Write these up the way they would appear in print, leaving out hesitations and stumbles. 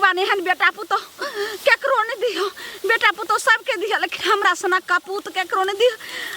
भगवान एहन बेटा पुतो केकरो नहीं दियो बेटा पुतो सबके दियो लेकिन हमरा सना कपूत केकरो नहीं दियो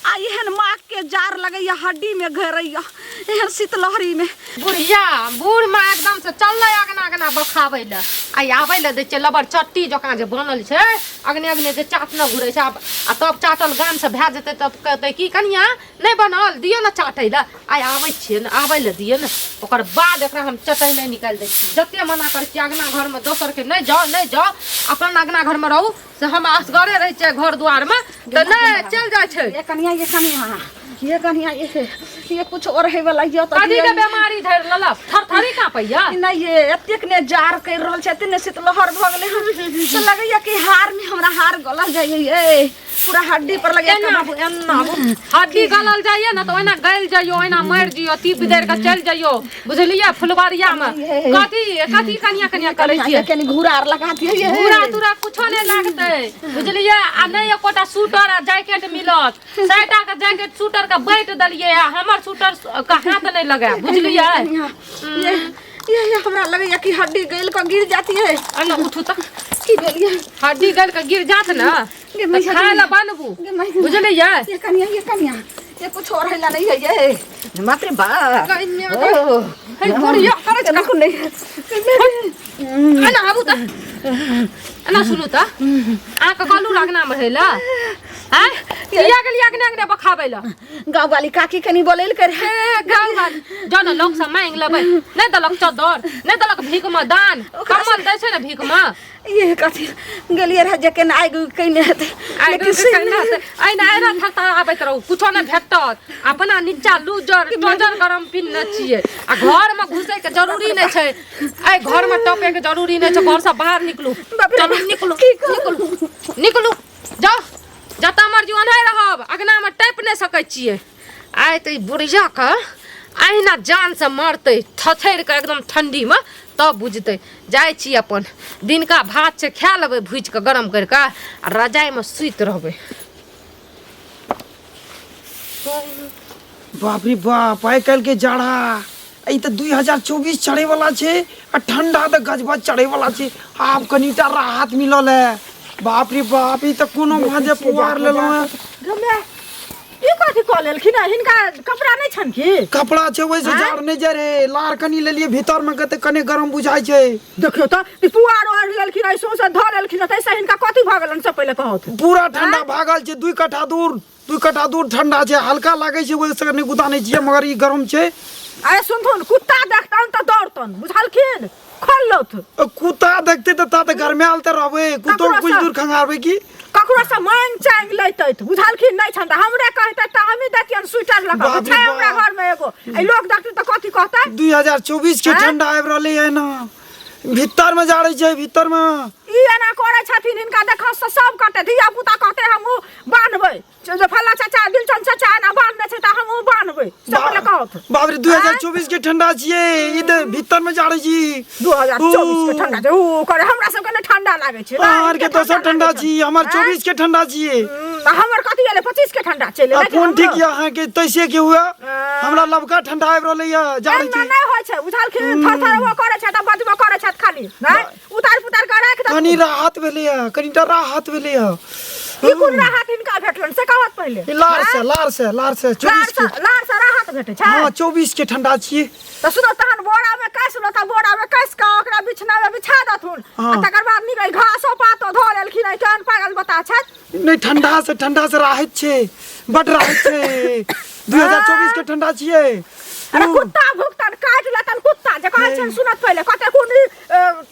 आ एहन माँ के जार लगैया हड्डी में घेरैया एहन शीतलहरी में बुढ़िया बूढ़ माँ एकदम से चल अगना अगना बखाबै ले आई आबै ले दै छै लबर चट्टी जकाँ जे बनल छै अगने अगने जे चाट न घुरै छै आ तब चाटल गाम से भए जेतै तब कहतै की कनिया नहीं बनल दियो न चाटै ले आई आबै छियै न आबै ले दियो न ओकर बाद एकरा हम चटै नहीं निकाल दै छी जते मना करै छी अगना घर में दोसर के नहीं जाओ अपन अगना घर में रहू से हम असगरे रहै छै घर दुआर में त नहीं चल जाय छै ये कनिया ये कुछ और है वाला ये तो कदी के बीमारी धर ललक थरथरी कापैया नहीं ये एतेक ने जार कर रहल छै एते शीतलहर भ गेलै तो लगैया कि हार में हमरा हार गलल जाइए ये पूरा हड्डी पर लगे हड्डी गलल जाइए ना तो ओना गल जाइयो ओना मर जियो तीप देर के चल जाइयो बुझलिए फुलवारिया में कथी कनिया करे छिए कनी घूरा आर लगा दिए घूरा तुरा कुछो नहीं लागतै बुझलिए आ नहीं एकोटा सूटर आ जैकेट मिलत 60 टा के जैकेट सूटर के बैठ दलिए हमर सूटर का हाथ नहीं लगा बुझलिए ये हमरा लगैया कि हड्डी गल के गिर जाती है अन उठू त की भेलिए हड्डी गल के गिर जात ना खाए ला बनबू बुझलिए ये कनिया ये कुछ और हैला नहीं है ये मात्र बा हे बुढ़िया करे छ कखु नहीं अना आबू त अना सुनु त आ के गलू लगना में हेला हैं किया गेलिया अगने बखाबै ल गांव वाली काकी कनी बोलेल कर हे गांव वाली जन लोग से मांग लेबै नहीं दलक चदर नहीं दलक भीख में दान कमल दै छै ना भीख में ये कथी गेलिए रह जे के आइ कइने हेतै लेकिन कइने हेतै आइना आइना थकता आबैत रहू कुछो नहीं भेटत अपना नीचा लूजर टोजर गरम पिन न छिए आ घर में घुसै के जरूरी नहीं छै आई घर में टपे के जरूरी नहीं छै घर से बाहर निकलू चलू निकलू जाओ जता हमर जीवन है रहब अगना में टैप नहीं सकै छिए आइ त बुढ़िया के अहिना जान से मरते थथैर के एकदम ठंडी में तब बुझते जाय छी अपन दिन का भात से खा लेबै भूज के गरम करके आ रजाई में सुत रहबै बाप रे बाप आइ काल्हि के जाड़ा ई त 2024 चढ़े वाला छै आ ठंडा त गजबज चढ़े वाला छै आब कनीटा राहत मिलल है बाप रे बाप ई त कोनो भाजे पुआर लेलो है गमे ई कथी क लेलखिन हिनका कपड़ा नहीं छन की कपड़ा छै वैसे जाड़ नहीं जे रे लार कनी लेलिए भीतर में कते कने गरम बुझाई छै देखियो त ई पुआर और लेलखिन ऐसो से ध लेलखिन त ऐसा हिनका कथी भ गेलन से पहले कहत पूरा ठंडा भागल छै 2 कट्ठा दूर ठंडा छै हल्का लागे छै वैसे नहीं गुदा नहीं छै मगर ई गरम छै अरे सुनथुन कुत्ता देखतन त दौड़तन बुझलखिन खोलत कुत्ता देखते त ता घर में आलते रहबे कुत्तो कुछ दूर खंगारबे की ककरो से मांग चांग लेतै बुझलखिन नहीं छन त हमरे कहतै त हमी देखियन स्वेटर लगा छै हमरा घर में एगो ए लोग देखतै त कथी कहतै 2024 के ठंडा आबि रहले है ना भीतर में जाड़े छै भीतर में ई एना करे छथिन हिनका देखा से सब कहतै धिया पुता कहतै हमहु बांधबै जे फल्ला चाचा दिलचंद चाचा ना बांधने छै त हमहु बांधबै सब ले कहत बाप रे 2024 के ठंडा छिए ई त भीतर में जाड़े छी 2024 के ठंडा छै ओ करे हमरा सब के ठंडा लागे छै बाहर के दोसर ठंडा छी हमर 24 के ठंडा छिए हमर कथि गेले 25 के ठंडा चले फोन ठीक या हां के तैसे के हुआ हमरा लबका ठंडा आबि रहले या जाड़े छी नहीं होय छै बुझलखिन थरथर वो करे छै त बजबो करे छै खाली नहीं उतार पुतार के राख द कनी राहत भेले या कनीटा राहत भेले या ई कोन राहत हिनका भेटलन से कहत पहिले लार से 24 के लार से राहत भेटै छै हां 24 के ठंडा छिए त सुनो तहन बोरा में कैस लो त बोरा में कैस के ओकरा बिछना में बिछा दथुन आ तकर बाद निकल घासो पातो ध लेलखिन ai केहन पागल बता छै नहीं ठंडा से राहत छै बड राहत छै 2024 के ठंडा छिए अरे कुत्ता भुक्तन काट लेतन कुत्ता जे कहै छै सुनत पहिले कते कोन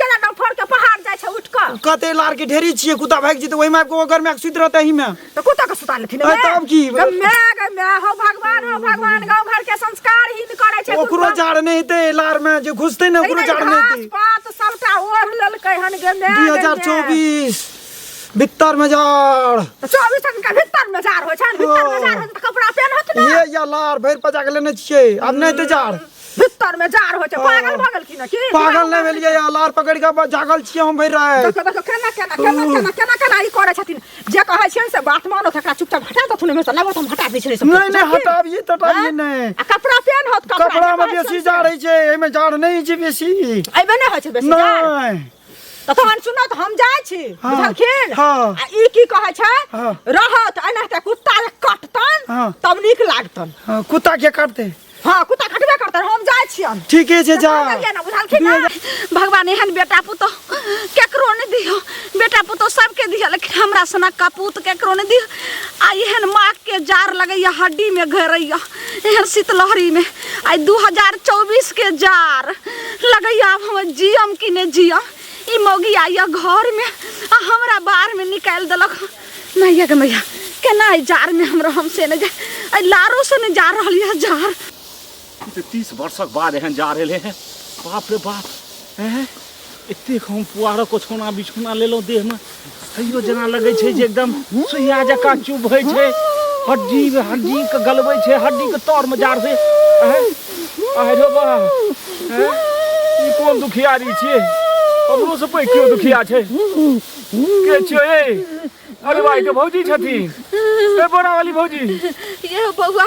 केना न फोड़ के पहाड़ जाय छै उठ के कते लार के ढेरी छिए कुत्ता भाग जेते ओइ में को अगर में सुत रहते ही में तो कुत्ता के सुता लेथिन तब की मैं हो भगवान गांव घर के संस्कार ही करे छै ओकरो जाड़ नहीं हेते लार में जे घुसते न ओकरो जाड़ नहीं हेते बात सबटा ओढ़ लेलकै हन गमे 2024 भीतर में जाड़ 24 का भीतर में जाड़ हो छै भीतर में जाड़ त कपड़ा पहनत न ये या लार भैर पजा के लेने छिए अब नहीं ते जाड़ भीतर में जाड़ हो छै पागल की न की पागल नहीं भेलिए या लार पकड़ के जागल छिए हम भैर रहे देखो केना ई करे छथिन जे कहै छियन से बात मानो तकरा चुपचाप हटा दथुन में से लगो हम हटा दै छै नहीं हटाबिए तटाबिए नहीं आ कपड़ा पहन होत कपड़ा में बेसी जाड़ है छै एमे जाड़ नहीं छै बेसी एबे नहीं होय छै बेसी जाड़ नहीं त छी हाँ, बुझलखिन हाँ। आ ई की कहै छै हाँ। रहत एनाहिते कुत्ता जे कटतन हाँ। तब नीक लागतन हाँ, कुत्ता के काटते हाँ कुत्ता कटबे करतन हम जाइ छियन ठीक है जा ना बुझलखिन ना भगवान एहन बेटा पुतो केकरो नहीं दियो बेटा पुतो सबके दियो लेकिन हमरा सना कपूत केकरो नहीं दियो आ एहन माँ के जार लगैया हड्डी में घेरैया एहन शीतलहरी में आई 2024 के जार लगैया अब हम जियम कि नहीं जियम ई मौगी आइया घर में आ हमरा बाहर में निकाल देलक मैया के मैया केना ई जार में हमरा हमसे नहीं जा आई लारो से नहीं जा रहल है जार 30 वर्षक बाद एहन जा रहे हैं बाप रे बाप हैं एतेक हम पुआर को छोना बिछौना लेलहुँ देह में तैयो जेना लगै छै जे एकदम सुइया जकाँ चुभै छै हड्डी के गलबै छै हड्डी के तौर में जार छै अरे बा ई कोन दुखियारी छियै हमरो से पैघ केओ दुखिया छै के छियै अरे भाई के भौजी छथिन ए बड़ा वाली भौजी ये बउआ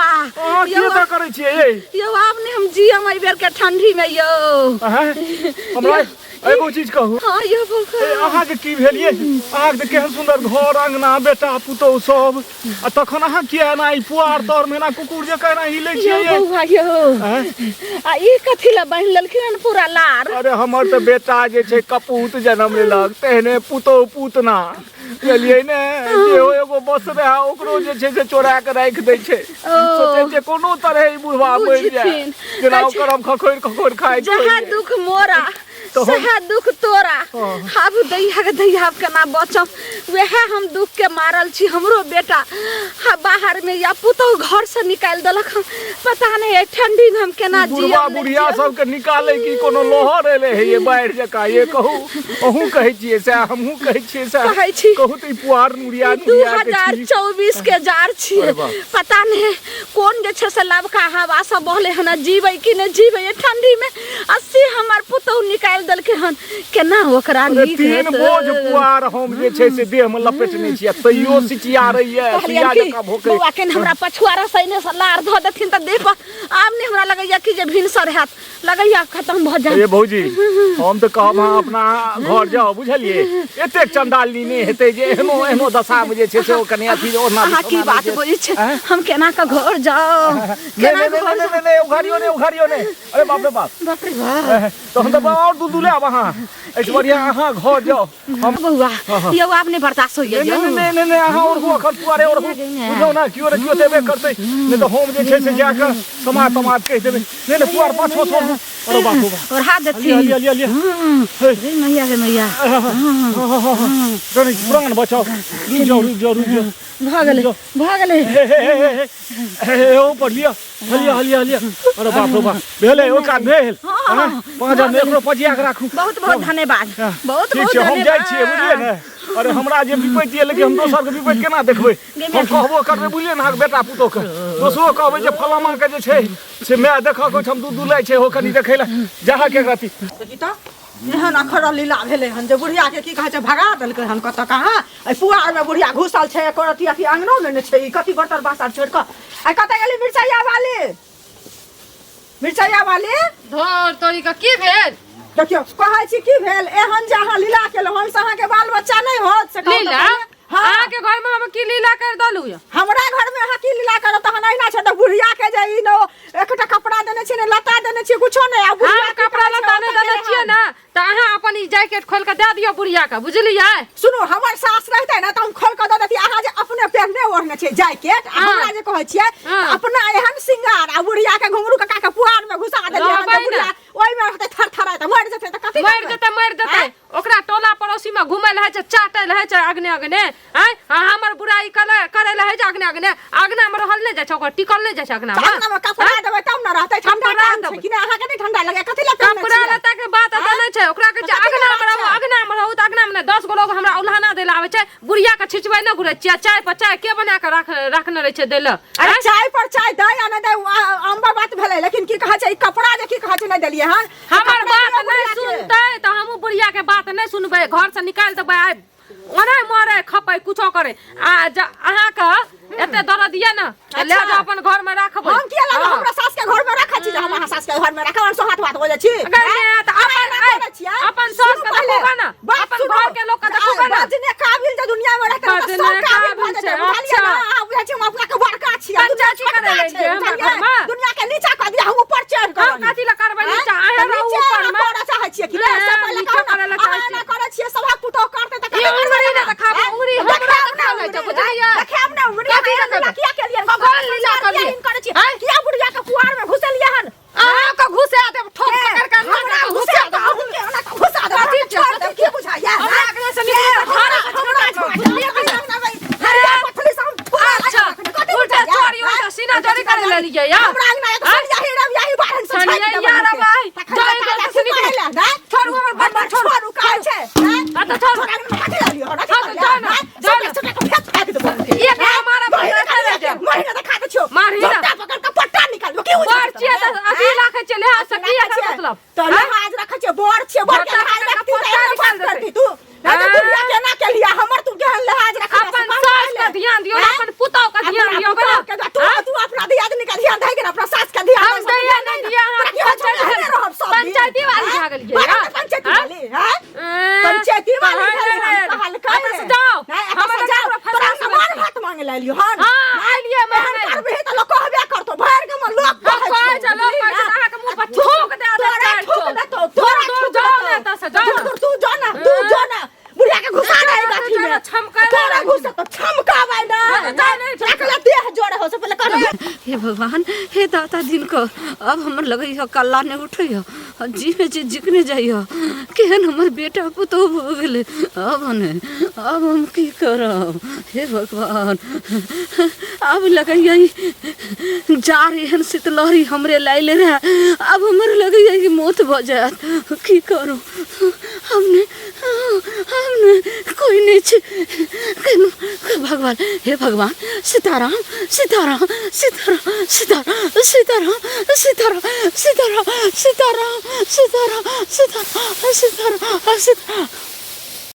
अहाँ की त करै छियै यो आपने हम जियम एहि बेर के ठंडी में यो हमरा एगो चीज कहू हाँ यो बउआ अहाँ के की भेलिए अहाँ के केहन सुंदर घर अंगना बेटा पुतौह सब आ तखन अहाँ किया एना ई पुआर तौर में ना कुकुर जे कहना हिलै छियै यो बउआ यो आ ई कथी ला बांध लेलखिन पूरा लार अरे हमर त बेटा जे छै कपूत जन्म लेलक तेहने पुतौह पूतना बुझलियै ने जे एगो बस रहा ओकरो जे छै से चोरा के राखि दै छै सोचे छै कोनो तरह ई बुढ़वा मरि जाए जेना ओकर हम खखोरि खाइ जहाँ दुख मोरा सहा दुख तोरा अब दैया केना बचम वह हम दुख के मारल छी हमरो बेटा बाहर में या पुतौ घर से निकाल देलक पता नहीं ठंडी में हम केना बुढ़वा बुढ़िया सब के निकाले की कोनो लोहर एले है ये बाढ़ जका ये कहू अहू कहै छियै से हमहू कहै छियै से कहै छी कहू त पुआर नुरिया 2024 के जार छियै पता नहीं कोन जे छै से लबका हवा सब बहले हन जीबै कि नहीं जीबै ठंडी में 80 हमर पुतौ निकाल देलके हन केना ओकरा नीक तीन बोझ पुआर हम जे छै से देह में लपेटने छियै तैयो सिचिया रहिए सिया जका भोकै बौआ के हमरा पछुआरा सैने से लार ध देथिन त देह पर आब ने हमरा लगैया कि जे भिनसर हैत लगैया खत्म भ जाए ए भौजी हम त कहब अहाँ अपना घर जाओ बुझलिए एतेक चंडाली नहीं हेतै जे एहनो दशा में जे छै से ओ कने अथी ओना अहाँ की बात बोलै छै हम केना के घर जाओ केना नहीं उघारियो ने अरे बाप रे बाप तो हम त और दूध ले अब अहाँ ऐसे बढ़िया अहाँ घर जाओ हम बौआ यो आपने बर्दाश्त होइए नहीं अहाँ और को खर पुआरे और बुझो ना क्यों रे क्यों देबे करते नहीं तो हम जे छै से जाके समाज कह देबे नहीं पुआर पाछो छोड़ अरे बाप रे बाप और हाथ देती लिया रे मैया के मैया नहीं प्राण बचाओ रुक जाओ भाग गले ओ पर लिया अरे बाप रे बाप भेले ओ का भेल 5000 में एकरो पजिया के राखू बहुत धन्यवाद बहुत ठीक छै हम जाइ छियै बुझलिए ने अरे हमरा जे विपत्ति है लेकिन हम दोसर के विपत्ति केना देखबै हम कहबो करबै बुझलिए ने बेटा पुतो के दोसरो कहबै जे फलामा के जे छै से मैं देखा को हम दूध दुलै छै हो कनी देखै ला जहाँ के गति एहन अखर लीला भेले हन जे बुढ़िया के की कहै छै भगा देलकै हन कत कहाँ ए पुआर में बुढ़िया घुसल छै एको रति अथी अंगनो में छै ई कथी बटर बासर छोड़ के ए कत गेली मिरचाइया वाली धोर तोरी का की भेल देखियो कहै छी की भेल एहन जे अहाँ लीला केलहुँ हन से अहाँ के बाल बच्चा नहीं होत से लीला अहाँ के घर में हम की लीला कर दलु हमरा घर में अहाँ की लीला करत तहन अहिना छै त बुढ़िया के जे ई नो एकटा कपड़ा देने छी ने लता देने छी कुछो नहीं आ बुढ़िया कपड़ा लता ने देने छियै ना त अहाँ अपन ई जैकेट खोल के दे दियो बुढ़िया का बुझलियै सुनो हमर सास रहते ना त हम खोल के द देती अहाँ जे अपने पहनने ओढ़ने छै जैकेट हमरा जे कहै छियै अपना एहन सिंगार आ बुढ़िया के घुंगरू के काके पुआर में घुसा देलियै हन बुढ़िया ओइ में रहते थरथराय त मर जेतै त कथि मर जेतै ओकरा टोला पड़ोसी में घुमैल है छै चाटैल है छै अगने हमर बुराई करे है छै अगना में रहल नहीं जाय छै ओकर टिकल नहीं जाय छै अगना में कपड़ा देबै तब न रहतै ठंडा छै कि अहाँ के नहीं ठंडा लगे कथि ला कपड़ा लता के बात नहीं छै ओकरा के अगना में रहू त अगना में 10 गो लोग हमरा उल्हाना देला आवे छै बुढ़िया के छिचबै न घुरै छियै चाय पर चाय के बना के रखने रहे छै देला अरे चाय पर चाय दे या न दे अम्बा बात भेलै लेकिन की कहै छै ई कपड़ा जे की कहै छै नहीं देलियै हन हमर बात नहीं सुनतै त हमहु बुढ़िया के बात नहीं सुनबै घर से निकाल देबै ओने मरे खपै कुछो करे आ अहाँ का एते दर दिया न ले जा अपन घर में राखबै हम किया लाग हमरा सास के घर में रखै छी जे हम अहाँ सास के घर में रखब सो हाथ हो जाइ छी अपन सास के देखो ना अपन घर के लोग ले लिए हमर घर में दुनिया के नीचा कर दिया हम ऊपर चढ़ कर हम काथी ला करबै नीचा आया रहो ऊपर में कर चाहे छियै कि नहीं सब पहले नीचा करे ला चाहे ना करे छियै सबक पुतो करते त ई उंगली ना देखाबो उंगली हमरा देखाबै छ बुझलियै देखाब ना उंगली किया के लिए भगवान लीला कर लिए करे छियै किया बुढ़िया के पुआर में घुसलिए हन आ का घुसे दे ठोक पकड़ के हमरा घुसा दे हमरा घुसा दे छोड़ दे की बुझाया हमरा आगे से निकल घर हरिया पथली से हम अच्छा उल्टा चोरी उल्टा सीना चोरी करे ले लिए या हमरा आगे ना तो यही बाहर से सनिया यार भाई जाई गल से निकल छोड़ू हमर बंदा छोड़ू का छै आ तो छोड़ काटे लियो हटा एक हमारा बंदा करे जा महीना दिखा दे छो मार ही ना पकड़ के पट्टा निकाल की हो बार छिए त अभी लाखे चले आ सकी एकर मतलब तो लहाज रखे छे बोर छे बोर के लहाज रखती करती तू ना तो दुनिया के ना के लिया हमर तू के लहाज रख अपन सास का ध्यान दियो अपन पुतौ का ध्यान दियो बना तू अपना दियादनी का ध्यान दे के अपना सास का ध्यान हम दैया नहीं दिया पंचायती वाली भाग लिए पंचायती वाली हैं पंचायती वाली कहल कर जाओ हमरा जाओ तोरा सामान भात मांगे ले लियो हन हां आ लिए मैं करबे त लोग कहबे करतो भर के में लोग कहे चलो कहे के मुंह पर थूक दे तो तोरा जाओ ना त से जाओ तू जा ना बुढ़िया के घुसा नहीं गाठी में छमका तोरा घुसा तो छमकावे ना रखले देह जोड़े हो से पहले कर हे भगवान हे दाता दिन को अब हमर लगई हो कल्ला ने उठई हो जी में जी जिकने जाई हो केहन हमर बेटा पुतो हो गेले अब हम की करब हे भगवान अब लगई जा रही शीतलहरी हमरे लाइले रहे अब हमर लगई कि मौत भ जात की करू हमने कोई नहीं छे भगवान हे भगवान सीताराम सीताराम सीताराम सीताराम सीताराम सीताराम सीताराम सीताराम सीताराम सीताराम सीताराम सीताराम